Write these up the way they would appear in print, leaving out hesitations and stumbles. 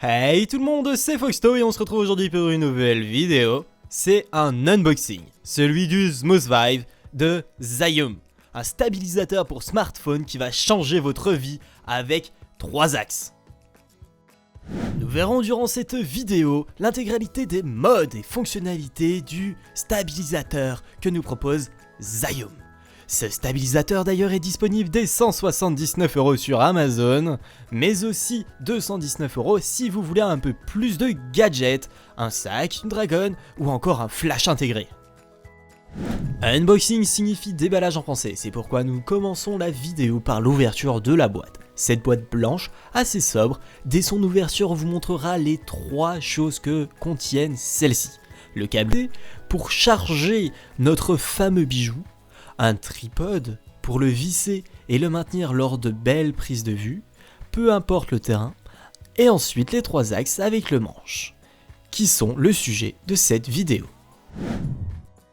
Hey tout le monde, c'est Foxto et on se retrouve aujourd'hui pour une nouvelle vidéo. C'est un unboxing, celui du Smooth Vive de Xiaomi. Un stabilisateur pour smartphone qui va changer votre vie avec 3 axes. Nous verrons durant cette vidéo l'intégralité des modes et fonctionnalités du stabilisateur que nous propose Xiaomi. Ce stabilisateur d'ailleurs est disponible dès 179€ sur Amazon, mais aussi 219€ si vous voulez un peu plus de gadgets, un sac, une dragonne ou encore un flash intégré. Unboxing signifie déballage en français, c'est pourquoi nous commençons la vidéo par l'ouverture de la boîte. Cette boîte blanche, assez sobre, dès son ouverture vous montrera les 3 choses que contiennent celles-ci. Le câble pour charger notre fameux bijou, un tripode pour le visser et le maintenir lors de belles prises de vue, peu importe le terrain, et ensuite les 3 axes avec le manche, qui sont le sujet de cette vidéo.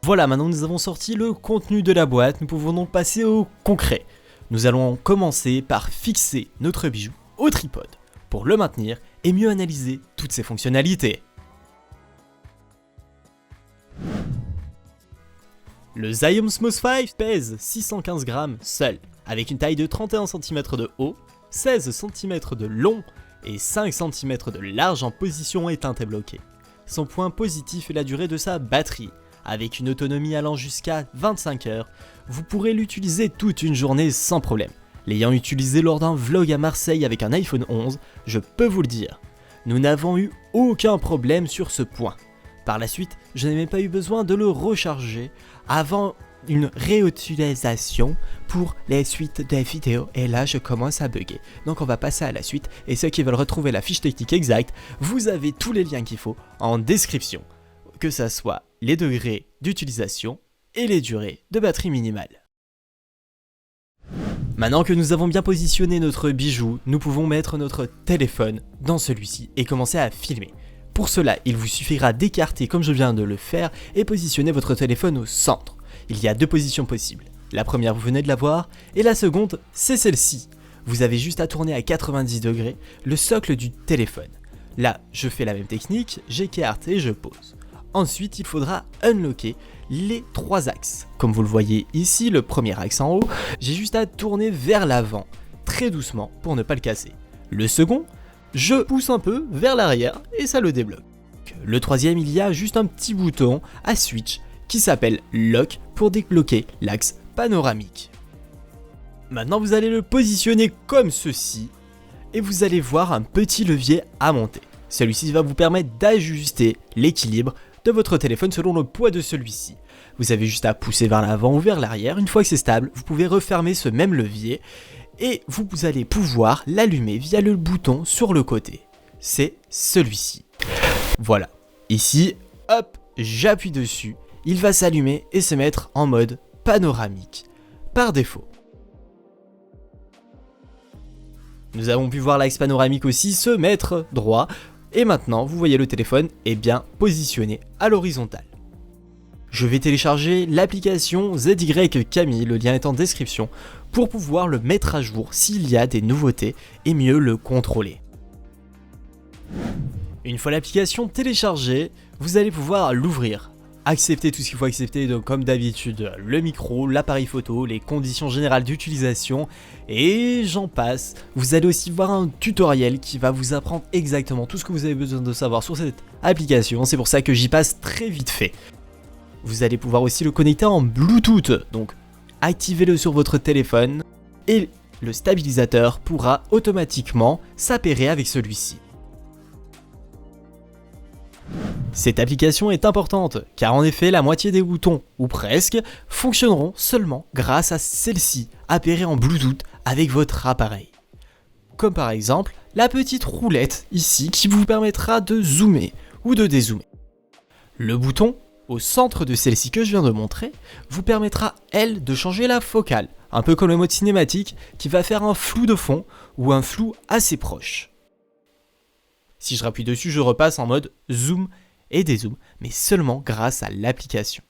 Voilà, maintenant nous avons sorti le contenu de la boîte, nous pouvons donc passer au concret. Nous allons commencer par fixer notre bijou au tripode, pour le maintenir et mieux analyser toutes ses fonctionnalités. Le Xiaomi Smooth Vive pèse 615 grammes seul, avec une taille de 31 cm de haut, 16 cm de long et 5 cm de large en position éteinte et bloquée. Son point positif est la durée de sa batterie. Avec une autonomie allant jusqu'à 25 heures, vous pourrez l'utiliser toute une journée sans problème. L'ayant utilisé lors d'un vlog à Marseille avec un iPhone 11, je peux vous le dire, nous n'avons eu aucun problème sur ce point. Par la suite, je n'ai même pas eu besoin de le recharger avant une réutilisation pour les suites des vidéos et là je commence à bugger. Donc on va passer à la suite et ceux qui veulent retrouver la fiche technique exacte, vous avez tous les liens qu'il faut en description, que ça soit les degrés d'utilisation et les durées de batterie minimale. Maintenant que nous avons bien positionné notre bijou, nous pouvons mettre notre téléphone dans celui-ci et commencer à filmer. Pour cela, il vous suffira d'écarter comme je viens de le faire et positionner votre téléphone au centre. Il y a 2 positions possibles. La première, vous venez de la voir, et la seconde, c'est celle-ci. Vous avez juste à tourner à 90 degrés le socle du téléphone. Là, je fais la même technique, j'écarte et je pose. Ensuite, il faudra unlocker les 3 axes. Comme vous le voyez ici, le premier axe en haut, j'ai juste à tourner vers l'avant, très doucement pour ne pas le casser. Le second, je pousse un peu vers l'arrière et ça le débloque. Le troisième, il y a juste un petit bouton à switch qui s'appelle Lock pour débloquer l'axe panoramique. Maintenant, vous allez le positionner comme ceci et vous allez voir un petit levier à monter. Celui-ci va vous permettre d'ajuster l'équilibre de votre téléphone selon le poids de celui-ci. Vous avez juste à pousser vers l'avant ou vers l'arrière. Une fois que c'est stable, vous pouvez refermer ce même levier et vous allez pouvoir l'allumer via le bouton sur le côté. C'est celui-ci. Voilà. Ici, hop, j'appuie dessus. Il va s'allumer et se mettre en mode panoramique par défaut. Nous avons pu voir l'axe panoramique aussi se mettre droit. Et maintenant, vous voyez le téléphone est bien positionné à l'horizontale. Je vais télécharger l'application ZY Camille, le lien est en description, pour pouvoir le mettre à jour s'il y a des nouveautés et mieux le contrôler. Une fois l'application téléchargée, vous allez pouvoir l'ouvrir. Accepter tout ce qu'il faut accepter, donc comme d'habitude, le micro, l'appareil photo, les conditions générales d'utilisation et j'en passe. Vous allez aussi voir un tutoriel qui va vous apprendre exactement tout ce que vous avez besoin de savoir sur cette application, c'est pour ça que j'y passe très vite fait. Vous allez pouvoir aussi le connecter en Bluetooth, donc activez-le sur votre téléphone et le stabilisateur pourra automatiquement s'appairer avec celui-ci. Cette application est importante car en effet la moitié des boutons, ou presque, fonctionneront seulement grâce à celle-ci appairée en Bluetooth avec votre appareil. Comme par exemple la petite roulette ici qui vous permettra de zoomer ou de dézoomer. Le bouton au centre de celle-ci que je viens de montrer vous permettra elle de changer la focale, un peu comme le mode cinématique qui va faire un flou de fond ou un flou assez proche. Si je rappuie dessus, je repasse en mode zoom et dézoom, mais seulement grâce à l'application.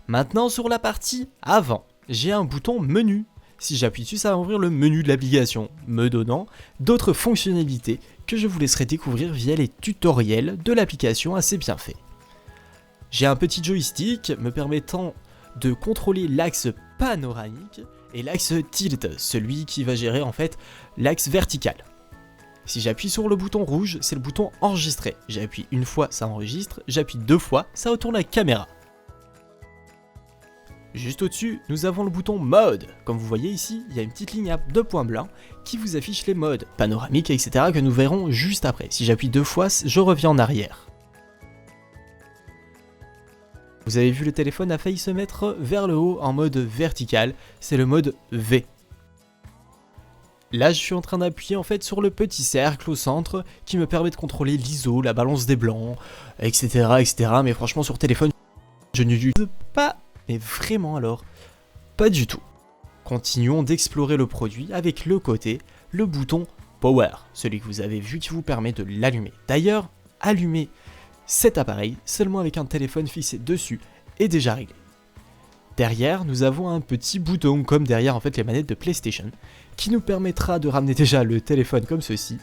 Maintenant sur la partie avant, j'ai un bouton menu Si j'appuie dessus, ça va ouvrir le menu de l'application, me donnant d'autres fonctionnalités que je vous laisserai découvrir via les tutoriels de l'application assez bien faits. J'ai un petit joystick me permettant de contrôler l'axe panoramique et l'axe tilt, celui qui va gérer en fait l'axe vertical. Si j'appuie sur le bouton rouge, c'est le bouton enregistrer. J'appuie une fois, ça enregistre, j'appuie deux fois, ça retourne la caméra. Juste au-dessus, nous avons le bouton mode. Comme vous voyez ici, il y a une petite ligne à deux points blancs qui vous affiche les modes, panoramique, etc. que nous verrons juste après. Si j'appuie deux fois, je reviens en arrière. Vous avez vu, le téléphone a failli se mettre vers le haut en mode vertical, c'est le mode V. Là, je suis en train d'appuyer en fait sur le petit cercle au centre qui me permet de contrôler l'ISO, la balance des blancs, etc., etc. Mais franchement, sur téléphone, je ne l'utilise pas, mais vraiment alors, pas du tout. Continuons d'explorer le produit avec le côté, le bouton Power, celui que vous avez vu qui vous permet de l'allumer. D'ailleurs, allumer cet appareil seulement avec un téléphone fixé dessus est déjà réglé. Derrière, nous avons un petit bouton comme derrière en fait les manettes de PlayStation qui nous permettra de ramener déjà le téléphone comme ceci,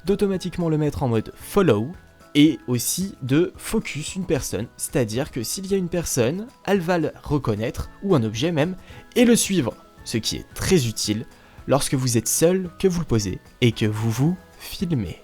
d'automatiquement le mettre en mode follow et aussi de focus une personne, c'est-à-dire que s'il y a une personne, elle va le reconnaître ou un objet même et le suivre, ce qui est très utile lorsque vous êtes seul, que vous le posez et que vous vous filmez.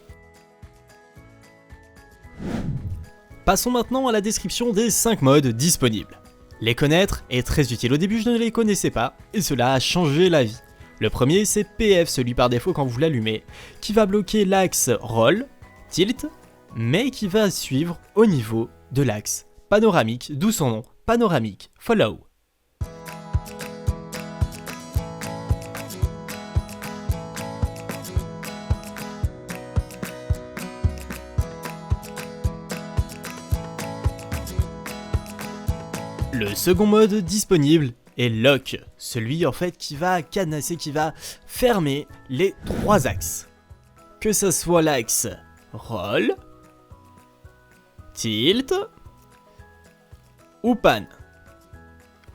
Passons maintenant à la description des 5 modes disponibles. Les connaître est très utile, au début je ne les connaissais pas, et cela a changé la vie. Le premier c'est PF, celui par défaut quand vous l'allumez, qui va bloquer l'axe roll, tilt, mais qui va suivre au niveau de l'axe panoramique, d'où son nom, panoramique, follow. Le second mode disponible est Lock, celui en fait qui va cadenasser, qui va fermer les 3 axes. Que ce soit l'axe Roll, Tilt ou Pan.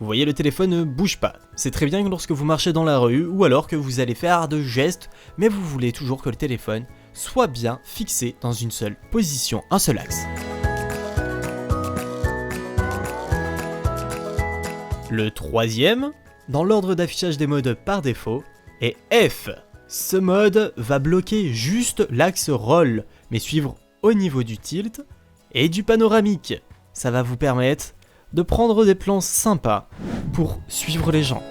Vous voyez, le téléphone ne bouge pas. C'est très bien lorsque vous marchez dans la rue ou alors que vous allez faire de gestes, mais vous voulez toujours que le téléphone soit bien fixé dans une seule position, un seul axe. Le troisième, dans l'ordre d'affichage des modes par défaut, est F. Ce mode va bloquer juste l'axe roll, mais suivre au niveau du tilt et du panoramique. Ça va vous permettre de prendre des plans sympas pour suivre les gens.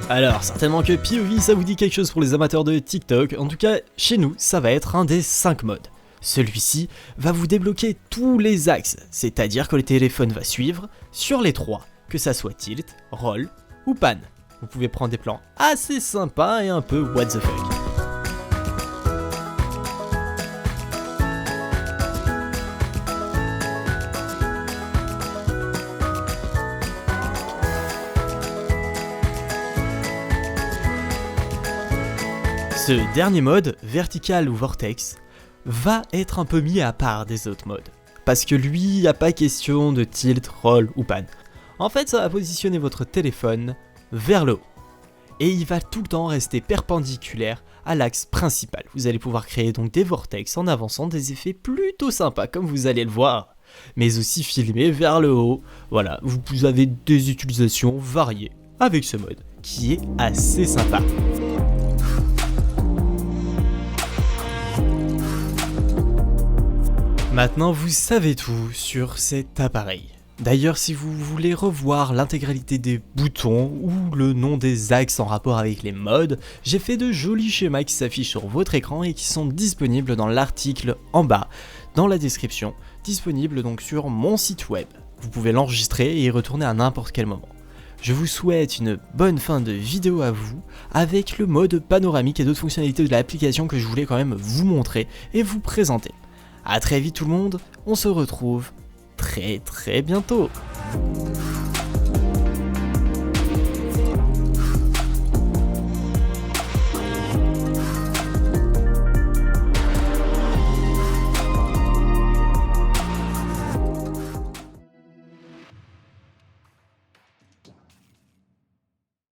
Alors, certainement que POV ça vous dit quelque chose pour les amateurs de TikTok, en tout cas chez nous ça va être un des 5 modes. Celui-ci va vous débloquer tous les axes, c'est-à-dire que le téléphone va suivre sur les 3, que ça soit tilt, roll ou pan. Vous pouvez prendre des plans assez sympas et un peu what the fuck. Ce dernier mode, vertical ou vortex, va être un peu mis à part des autres modes. Parce que lui, il n'y a pas question de tilt, roll ou pan. En fait, ça va positionner votre téléphone vers le haut. Et il va tout le temps rester perpendiculaire à l'axe principal. Vous allez pouvoir créer donc des vortex en avançant, des effets plutôt sympas comme vous allez le voir. Mais aussi filmer vers le haut. Voilà, vous avez des utilisations variées avec ce mode qui est assez sympa. Maintenant, vous savez tout sur cet appareil. D'ailleurs, si vous voulez revoir l'intégralité des boutons ou le nom des axes en rapport avec les modes, j'ai fait de jolis schémas qui s'affichent sur votre écran et qui sont disponibles dans l'article en bas, dans la description, disponible donc sur mon site web. Vous pouvez l'enregistrer et y retourner à n'importe quel moment. Je vous souhaite une bonne fin de vidéo à vous, avec le mode panoramique et d'autres fonctionnalités de l'application que je voulais quand même vous montrer et vous présenter. A très vite tout le monde, on se retrouve très bientôt.